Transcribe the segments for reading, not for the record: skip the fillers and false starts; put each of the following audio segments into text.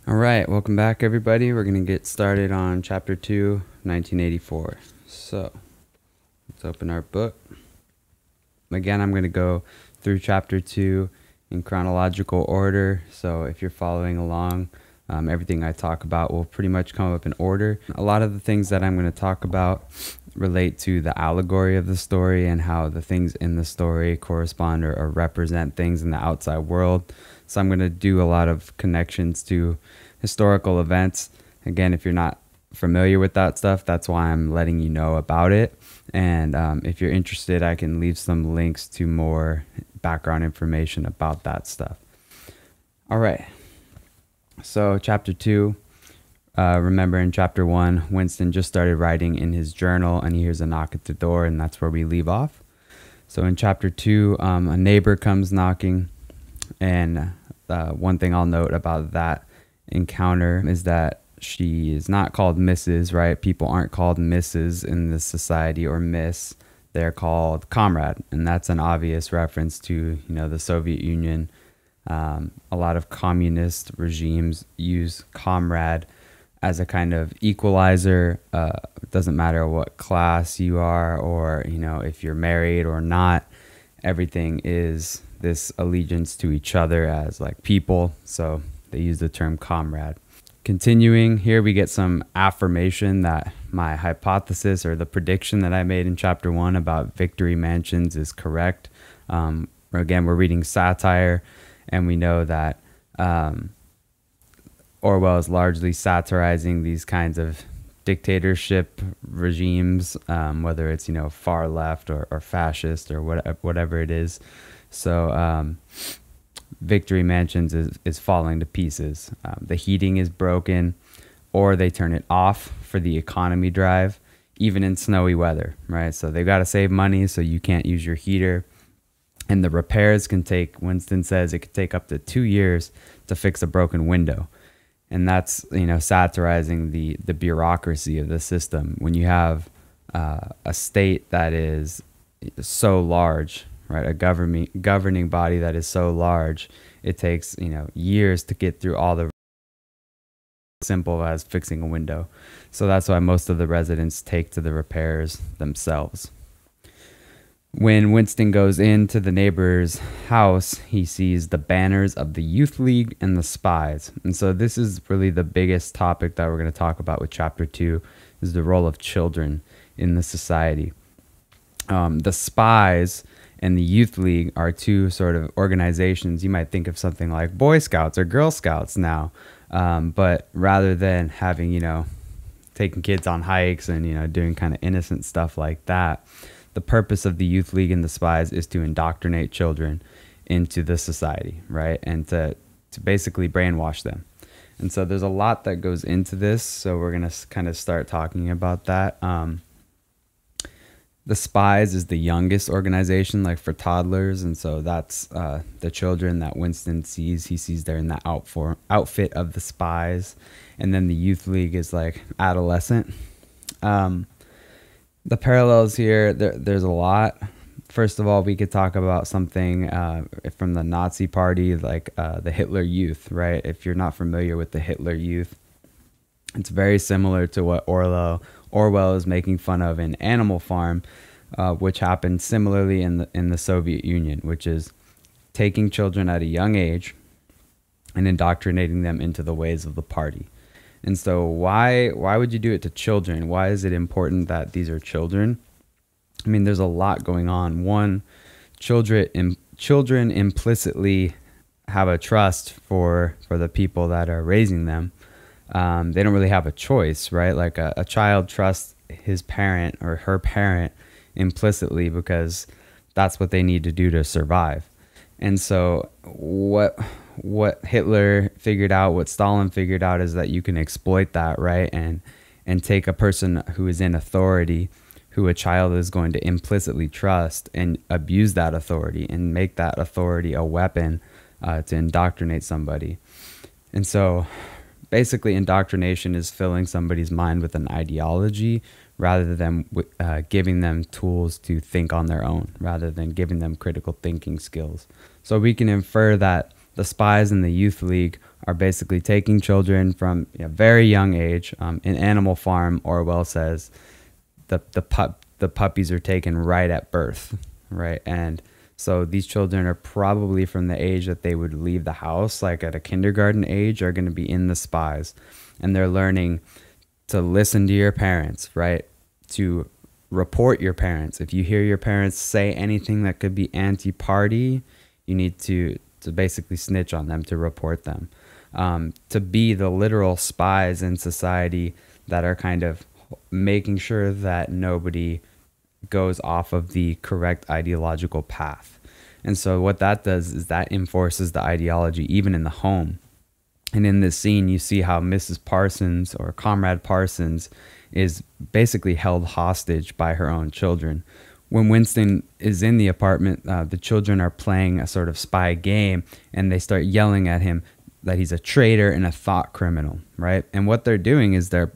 All right, welcome back, everybody. We're going to get started on Chapter 2, 1984. So, let's open our book. Again, I'm going to go through Chapter 2 in chronological order. So, if you're following along, everything I talk about will pretty much come up in order. A lot of the things that I'm going to talk about relate to the allegory of the story and how the things in the story correspond or represent things in the outside world. So I'm going to do a lot of connections to historical events. Again, if you're not familiar with that stuff, that's why I'm letting you know about it. And if you're interested, I can leave some links to more background information about that stuff. All right. So chapter 2, remember in chapter 1, Winston just started writing in his journal and he hears a knock at the door, and that's where we leave off. So in chapter 2, a neighbor comes knocking, and one thing I'll note about that encounter is that she is not called Mrs., right? People aren't called Mrs. in this society, or Miss. They're called comrade, and that's an obvious reference to, the Soviet Union. A lot of communist regimes use comrade as a kind of equalizer. It doesn't matter what class you are, or if you're married or not. Everything is this allegiance to each other as like people. So they use the term comrade. Continuing here, we get some affirmation that my hypothesis, or the prediction that I made in chapter 1 about victory mansions, is correct. Again, we're reading satire, and we know that Orwell is largely satirizing these kinds of dictatorship regimes, whether it's far left or fascist or whatever it is. So Victory Mansions is falling to pieces. The heating is broken, or they turn it off for the economy drive, even in snowy weather, right? So they've got to save money, so you can't use your heater. And the repairs can take, Winston says, it could take up to 2 years to fix a broken window. And that's, satirizing the bureaucracy of the system. When you have a state that is so large, right, a governing body that is so large, it takes, years to get through all the simple as fixing a window. So that's why most of the residents take to the repairs themselves. When Winston goes into the neighbor's house, he sees the banners of the Youth League and the spies. And so this is really the biggest topic that we're going to talk about with chapter 2, is the role of children in the society. The spies and the Youth League are two sort of organizations. You might think of something like Boy Scouts or Girl Scouts now. But rather than having, taking kids on hikes and, doing kind of innocent stuff like that, the purpose of the Youth League and the spies is to indoctrinate children into the society, right? And to basically brainwash them. And so there's a lot that goes into this. So we're going to kind of start talking about that. The spies is the youngest organization, like for toddlers. And so that's the children that Winston sees. He sees they're in the outfit of the spies. And then the Youth League is like adolescent. The parallels here, there's a lot. First of all, we could talk about something from the Nazi party, like the Hitler Youth, right? If you're not familiar with the Hitler Youth, it's very similar to what Orwell is making fun of in Animal Farm, which happened similarly in the Soviet Union, which is taking children at a young age and indoctrinating them into the ways of the party. And so why would you do it to children? Why is it important that these are children? I mean, there's a lot going on. One, children implicitly have a trust for the people that are raising them. They don't really have a choice, right? Like a child trusts his parent or her parent implicitly because that's what they need to do to survive. And so what Hitler figured out, what Stalin figured out, is that you can exploit that, right? And take a person who is in authority, who a child is going to implicitly trust, and abuse that authority and make that authority a weapon to indoctrinate somebody. And so basically indoctrination is filling somebody's mind with an ideology rather than giving them tools to think on their own, rather than giving them critical thinking skills. So we can infer that the spies in the Youth League are basically taking children from a very young age. In Animal Farm, Orwell says the puppies are taken right at birth, right? And so these children are probably from the age that they would leave the house, like at a kindergarten age, are going to be in the spies. And they're learning to listen to your parents, right? To report your parents. If you hear your parents say anything that could be anti-party, you need to basically snitch on them, to report them. To be the literal spies in society that are kind of making sure that nobody goes off of the correct ideological path. And so what that does is that enforces the ideology even in the home. And in this scene, you see how Mrs. Parsons, or Comrade Parsons, is basically held hostage by her own children. When Winston is in the apartment, the children are playing a sort of spy game, and they start yelling at him that he's a traitor and a thought criminal, right? And what they're doing is they're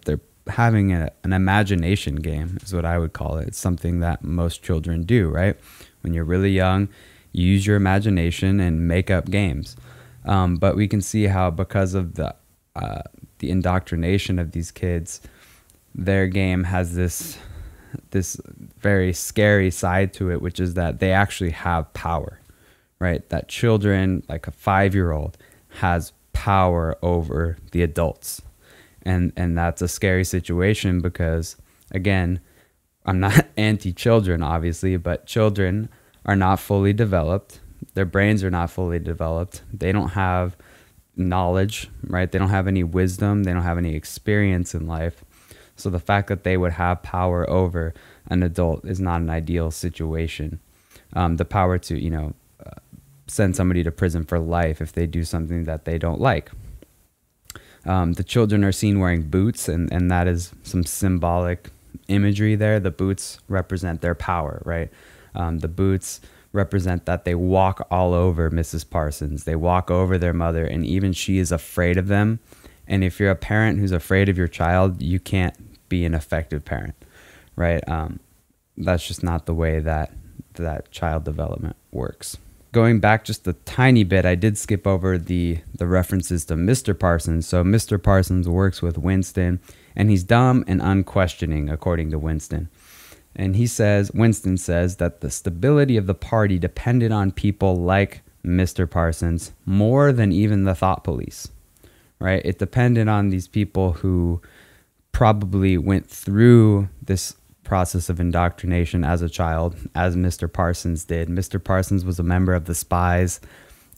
having an imagination game, is what I would call it. It's something that most children do, right? When you're really young, you use your imagination and make up games. But we can see how, because of the indoctrination of these kids, their game has this very scary side to it, which is that they actually have power, right? That children, like a 5-year-old, has power over the adults. And that's a scary situation because, again, I'm not anti-children, obviously, but children are not fully developed. Their brains are not fully developed. They don't have knowledge, right? They don't have any wisdom. They don't have any experience in life. So the fact that they would have power over an adult is not an ideal situation. The power to, send somebody to prison for life if they do something that they don't like. The children are seen wearing boots, and that is some symbolic imagery there. The boots represent their power, right? The boots represent that they walk all over Mrs. Parsons. They walk over their mother, and even she is afraid of them. And if you're a parent who's afraid of your child, you can't be an effective parent, right? That's just not the way that child development works. Going back just a tiny bit, I did skip over the references to Mr. Parsons. So Mr. Parsons works with Winston, and he's dumb and unquestioning, according to Winston. And Winston says that the stability of the party depended on people like Mr. Parsons more than even the thought police, right? It depended on these people who probably went through this process of indoctrination as a child, as Mr. Parsons did. Mr. Parsons was a member of the spies,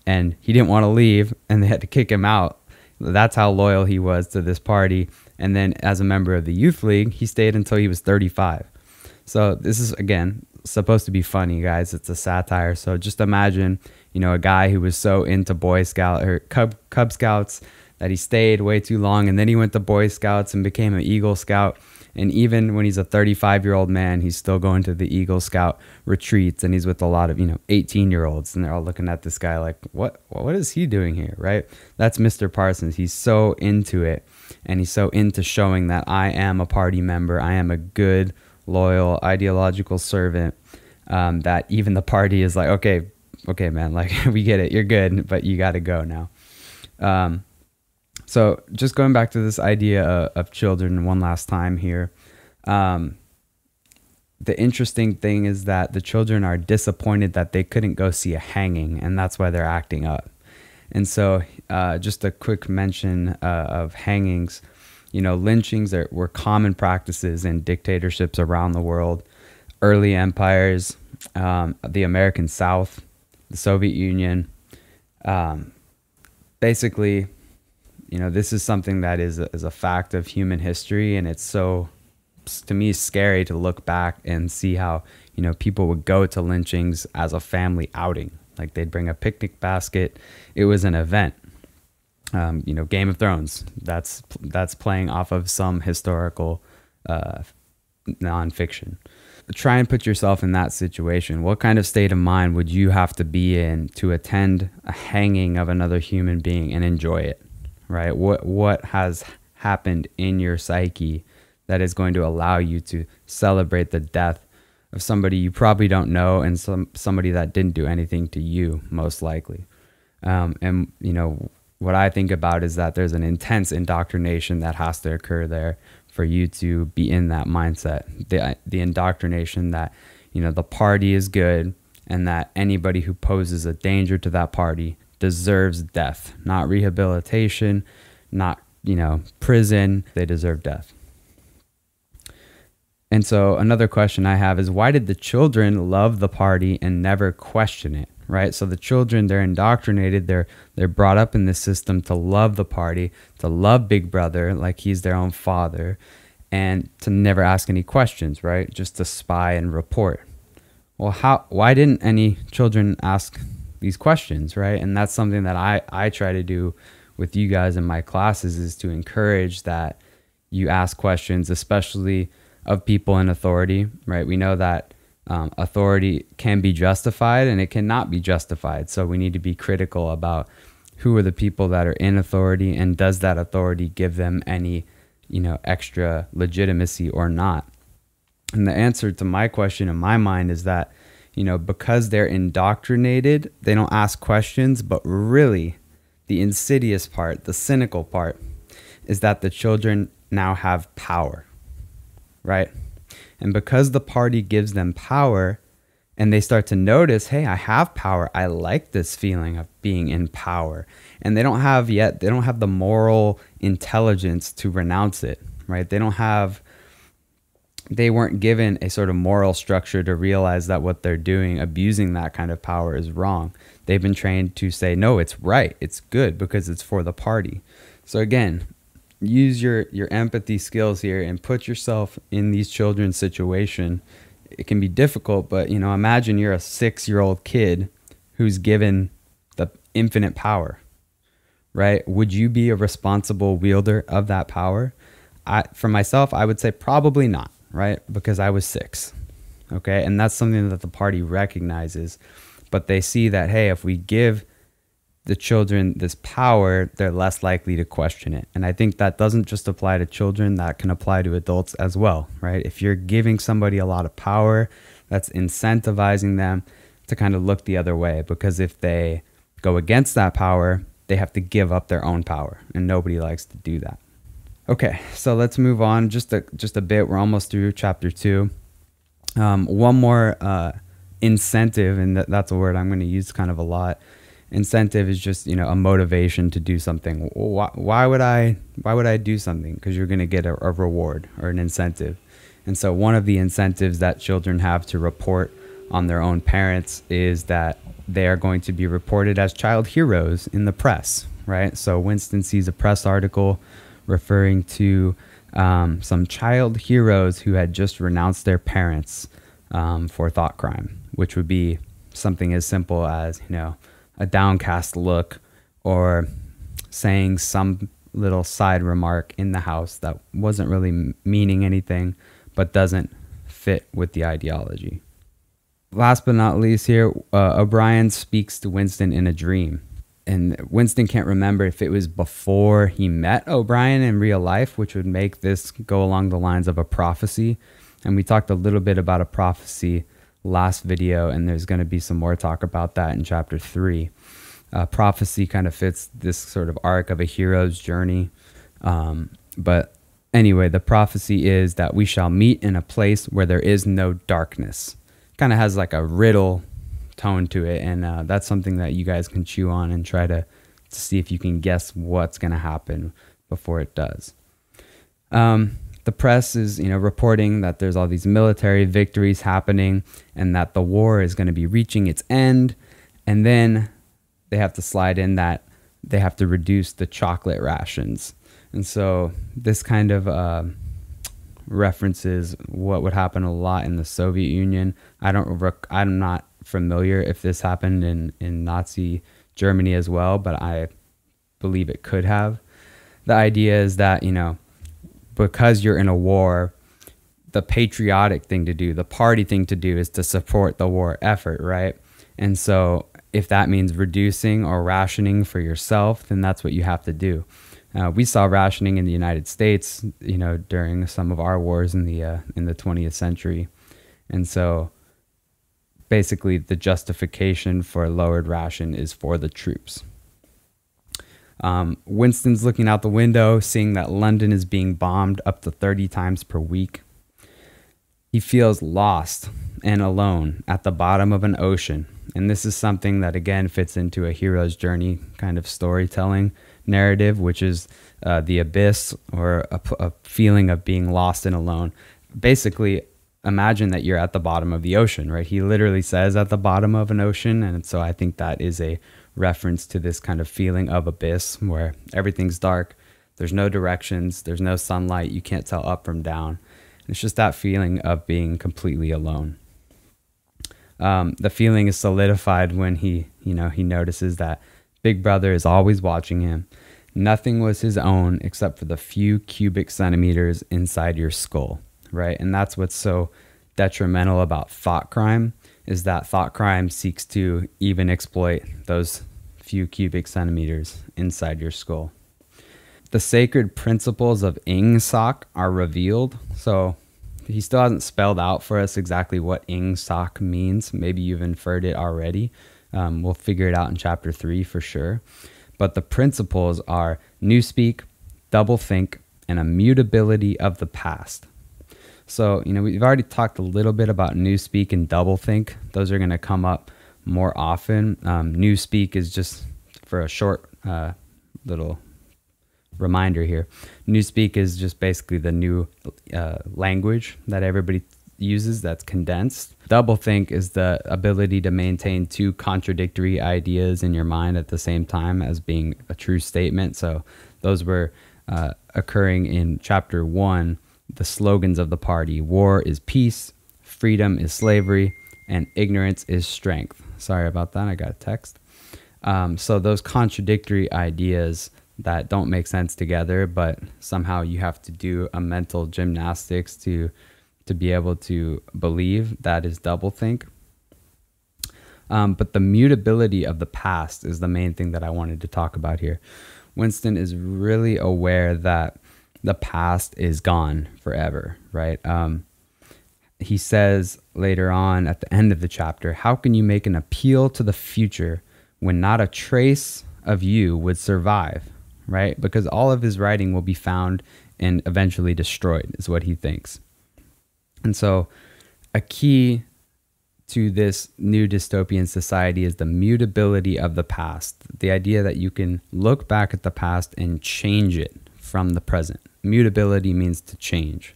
and he didn't want to leave, and they had to kick him out. That's how loyal he was to this party. And then as a member of the youth league, he stayed until he was 35. So this is, again, supposed to be funny, guys. It's a satire. So just imagine, a guy who was so into Boy Scout or Cub Scouts that he stayed way too long, and then he went to Boy Scouts and became an Eagle Scout. And even when he's a 35-year-old man, he's still going to the Eagle Scout retreats, and he's with a lot of 18-year-olds, and they're all looking at this guy like, what is he doing here, right? That's Mr. Parsons. He's so into it, and he's so into showing that I am a party member, I am a good, loyal, ideological servant, that even the party is like, okay, man, like, we get it, you're good, but you got to go now. So just going back to this idea of children one last time here, the interesting thing is that the children are disappointed that they couldn't go see a hanging, and that's why they're acting up. And so just a quick mention of hangings. Lynchings were common practices in dictatorships around the world. Early empires, the American South, the Soviet Union. Basically, this is something that is a fact of human history, and it's so, to me, scary to look back and see how, people would go to lynchings as a family outing. Like, they'd bring a picnic basket. It was an event. Game of Thrones, that's playing off of some historical nonfiction. Try and put yourself in that situation. What kind of state of mind would you have to be in to attend a hanging of another human being and enjoy it, right? What has happened in your psyche that is going to allow you to celebrate the death of somebody you probably don't know, and somebody that didn't do anything to you, most likely. And what I think about is that there's an intense indoctrination that has to occur there for you to be in that mindset. The indoctrination that, the party is good and that anybody who poses a danger to that party deserves death, not rehabilitation, not, prison. They deserve death. And so another question I have is, why did the children love the party and never question it? Right? So the children, they're indoctrinated, they're brought up in this system to love the party, to love Big Brother like he's their own father, and to never ask any questions, right? Just to spy and report. Well, why didn't any children ask these questions, right? And that's something that I try to do with you guys in my classes, is to encourage that you ask questions, especially of people in authority, right? We know that authority can be justified and it cannot be justified. So we need to be critical about who are the people that are in authority, and does that authority give them any, extra legitimacy or not? And the answer to my question in my mind is that, because they're indoctrinated, they don't ask questions, but really the insidious part, the cynical part, is that the children now have power, right? And because the party gives them power, and they start to notice, hey, I have power. I like this feeling of being in power. And they don't have the moral intelligence to renounce it, right? They weren't given a sort of moral structure to realize that what they're doing, abusing that kind of power, is wrong. They've been trained to say, no, it's right, it's good because it's for the party. So again, use your empathy skills here and put yourself in these children's situation. It can be difficult, but imagine you're a 6-year-old kid who's given the infinite power, right? Would you be a responsible wielder of that power? For myself, I would say probably not, right? Because I was 6, okay? And that's something that the party recognizes, but they see that, hey, if we give the children this power, they're less likely to question it. And I think that doesn't just apply to children, that can apply to adults as well, right? If you're giving somebody a lot of power, that's incentivizing them to kind of look the other way, because if they go against that power, they have to give up their own power, and nobody likes to do that. Okay, so let's move on just a bit. We're almost through chapter 2. One more incentive, and that's a word I'm going to use kind of a lot. Incentive is just, a motivation to do something. Why would I do something? Because you're going to get a reward or an incentive. And so one of the incentives that children have to report on their own parents is that they are going to be reported as child heroes in the press, right? So Winston sees a press article referring to some child heroes who had just renounced their parents for thought crime, which would be something as simple as, a downcast look, or saying some little side remark in the house that wasn't really meaning anything, but doesn't fit with the ideology. Last but not least here, O'Brien speaks to Winston in a dream. And Winston can't remember if it was before he met O'Brien in real life, which would make this go along the lines of a prophecy. And we talked a little bit about a prophecy last video, and there's going to be some more talk about that in chapter 3. Prophecy kind of fits this sort of arc of a hero's journey. But anyway, the prophecy is that we shall meet in a place where there is no darkness. Kind of has like a riddle tone to it, and that's something that you guys can chew on and try to see if you can guess what's going to happen before it does. The press is, reporting that there's all these military victories happening and that the war is going to be reaching its end. And then they have to slide in that they have to reduce the chocolate rations. And so this kind of references what would happen a lot in the Soviet Union. I'm not familiar if this happened in Nazi Germany as well, but I believe it could have. The idea is that, because you're in a war, the patriotic thing to do, the party thing to do, is to support the war effort, right? And so if that means reducing or rationing for yourself, then that's what you have to do. We saw rationing in the United States, during some of our wars in the 20th century. And so basically the justification for a lowered ration is for the troops. Winston's looking out the window, seeing that London is being bombed up to 30 times per week. He feels lost and alone at the bottom of an ocean. And this is something that, again, fits into a hero's journey kind of storytelling narrative, which is the abyss, or a feeling of being lost and alone. Basically, imagine that you're at the bottom of the ocean, right? He literally says at the bottom of an ocean. And so I think that is a reference to this kind of feeling of abyss where everything's dark. There's no directions. There's no sunlight. You can't tell up from down. It's just that feeling of being completely alone. The feeling is solidified when he notices that Big Brother is always watching him. Nothing was his own except for the few cubic centimeters inside your skull, right? And that's what's so detrimental about thought crime, is that thought crime seeks to even exploit those few cubic centimeters inside your skull. The sacred principles of Ing Sak are revealed. So he still hasn't spelled out for us exactly what Ing Sak means. Maybe you've inferred it already. We'll figure it out in chapter 3 for sure. But the principles are newspeak, doublethink, and immutability of the past. So, we've already talked a little bit about newspeak and doublethink. Those are going to come up more often. Newspeak is just, for a short little reminder here, newspeak is just basically the new language that everybody uses that's condensed. Doublethink is the ability to maintain two contradictory ideas in your mind at the same time as being a true statement. So those were occurring in chapter 1, the slogans of the party. War is peace, freedom is slavery, and ignorance is strength. Sorry about that, I got a text. So those contradictory ideas that don't make sense together, but somehow you have to do a mental gymnastics to be able to believe, that is doublethink. But the mutability of the past is the main thing that I wanted to talk about here. Winston is really aware that the past is gone forever, right? He says later on at the end of the chapter, how can you make an appeal to the future when not a trace of you would survive, right? Because all of his writing will be found and eventually destroyed, is what he thinks. And so a key to this new dystopian society is the mutability of the past. The idea that you can look back at the past and change it from the present. Mutability means to change,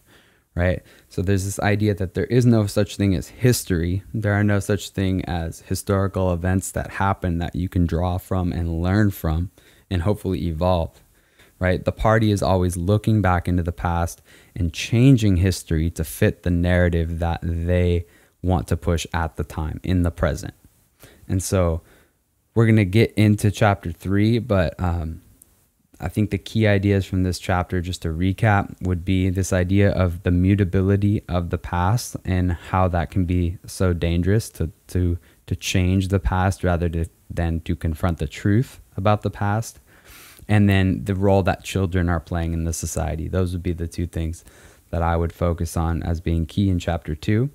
right? So there's this idea that there is no such thing as history. There are no such thing as historical events that happen that you can draw from and learn from and hopefully evolve, right? The party is always looking back into the past and changing history to fit the narrative that they want to push at the time in the present. And so we're going to get into chapter 3, but I think the key ideas from this chapter, just to recap, would be this idea of the mutability of the past and how that can be so dangerous to change the past rather than to confront the truth about the past. And then the role that children are playing in the society. Those would be the two things that I would focus on as being key in chapter 2.